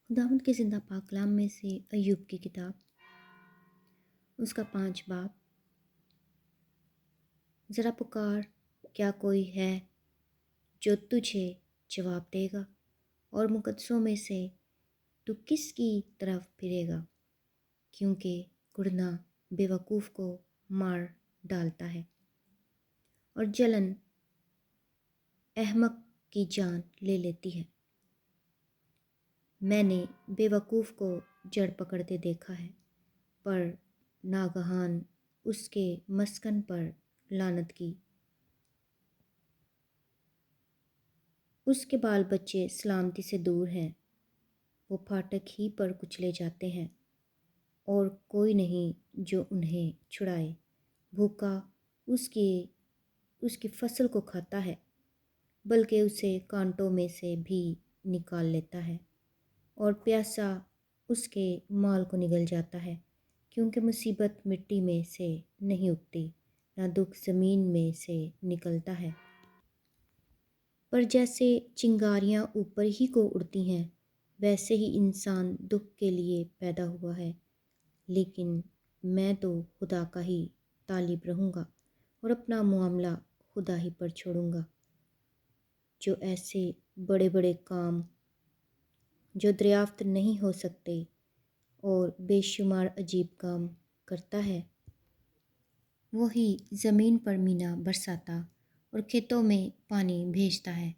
खुदावंद के ज़िंदा पाक कलाम में से अय्यूब की किताब, उसका 5 बाब। ज़रा पुकार, क्या कोई है जो तुझे जवाब देगा, और मुकद्दसों में से तू किसकी तरफ फिरेगा? क्योंकि कुढ़ना बेवकूफ़ को मार डालता है और जलन अहमक की जान ले लेती है। मैंने बेवकूफ़ को जड़ पकड़ते देखा है, पर नागहान उसके मस्कन पर लानत की। उसके बाल बच्चे सलामती से दूर हैं, वो फाटक ही पर कुचले जाते हैं, और कोई नहीं जो उन्हें छुड़ाए। भूखा उसकी फसल को खाता है, बल्कि उसे कांटों में से भी निकाल लेता है, और प्यासा उसके माल को निगल जाता है। क्योंकि मुसीबत मिट्टी में से नहीं उगती, ना दुख ज़मीन में से निकलता है। पर जैसे चिंगारियाँ ऊपर ही को उड़ती हैं, वैसे ही इंसान दुख के लिए पैदा हुआ है। लेकिन मैं तो खुदा का ही तालिब रहूँगा और अपना मामला खुदा ही पर छोड़ूँगा, जो ऐसे बड़े बड़े काम जो दरियाफ्त नहीं हो सकते और बेशुमार अजीब काम करता है। वही ज़मीन पर मीना बरसाता और खेतों में पानी भेजता है।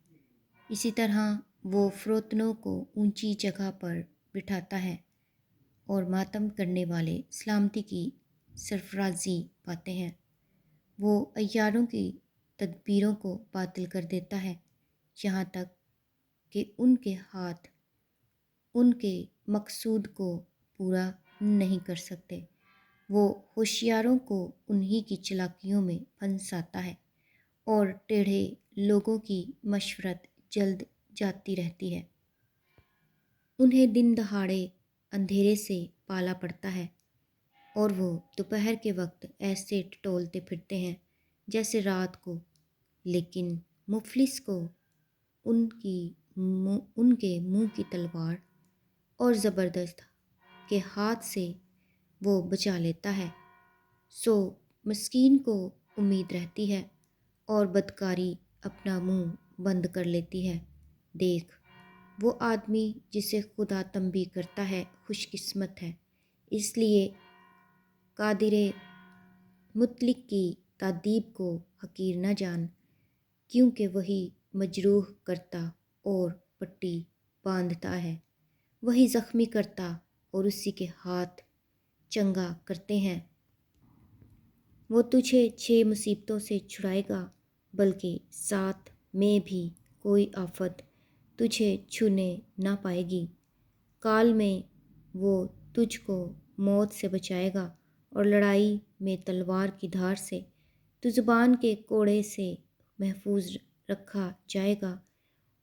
इसी तरह वो फ़रोतनों को ऊंची जगह पर बिठाता है, और मातम करने वाले सलामती की सरफराजी पाते हैं। वो अय्यारों की तदबीरों को बातिल कर देता है, यहाँ तक कि उनके हाथ उनके मकसूद को पूरा नहीं कर सकते। वो होशियारों को उन्हीं की चालाकियों में फंसाता है, और टेढ़े लोगों की मशवरत जल्द जाती रहती है। उन्हें दिन दहाड़े अंधेरे से पाला पड़ता है, और वो दोपहर के वक्त ऐसे टटोलते फिरते हैं जैसे रात को। लेकिन मुफलिस को उनके मुंह की तलवार और ज़बरदस्त के हाथ से वो बचा लेता है। सो मस्कीन को उम्मीद रहती है, और बदकारी अपना मुंह बंद कर लेती है। देख, वो आदमी जिसे खुदा तंबी करता है खुशकिस्मत है। इसलिए कादिरे मुतलिक की तादीब को हकीर न जान, क्योंकि वही मजरूह करता और पट्टी बांधता है, वही ज़ख्मी करता और उसी के हाथ चंगा करते हैं। वो तुझे 6 मुसीबतों से छुड़ाएगा, बल्कि 7 में भी कोई आफत तुझे छूने ना पाएगी। काल में वो तुझको मौत से बचाएगा, और लड़ाई में तलवार की धार से तू ज़ुबान के कोड़े से महफूज रखा जाएगा।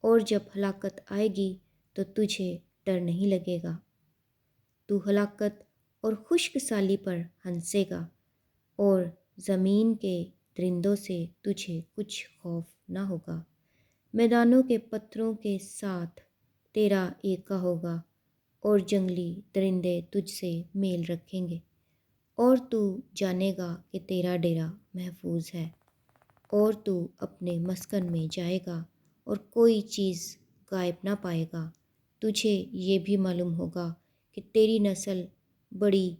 और जब हलाकत आएगी तो तुझे डर नहीं लगेगा। तू हलाकत और खुश्क-साली पर हंसेगा, और ज़मीन के दरिंदों से तुझे कुछ खौफ ना होगा। मैदानों के पत्थरों के साथ तेरा एका होगा, और जंगली दरिंदे तुझसे मेल रखेंगे। और तू जानेगा कि तेरा डेरा महफूज है, और तू अपने मस्कन में जाएगा, और कोई चीज़ गायब ना पाएगा। तुझे ये भी मालूम होगा कि तेरी नस्ल बड़ी,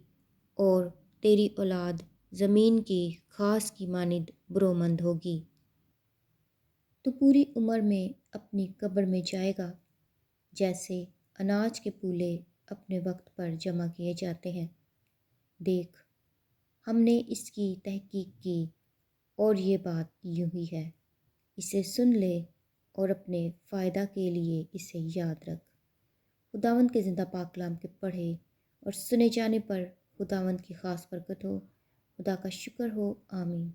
और तेरी औलाद ज़मीन की घास की मानिंद बरोमंद होगी। तो पूरी उम्र में अपनी कब्र में जाएगा, जैसे अनाज के पूले अपने वक्त पर जमा किए जाते हैं। देख, हमने इसकी तहकीक की, और ये बात यूं ही है। इसे सुन ले और अपने फ़ायदा के लिए इसे याद रख। खुदावंद के ज़िंदा पाक कलाम के पढ़े और सुने जाने पर खुदावंद की ख़ास बरकत हो। खुदा का शुक्र हो। आमीन।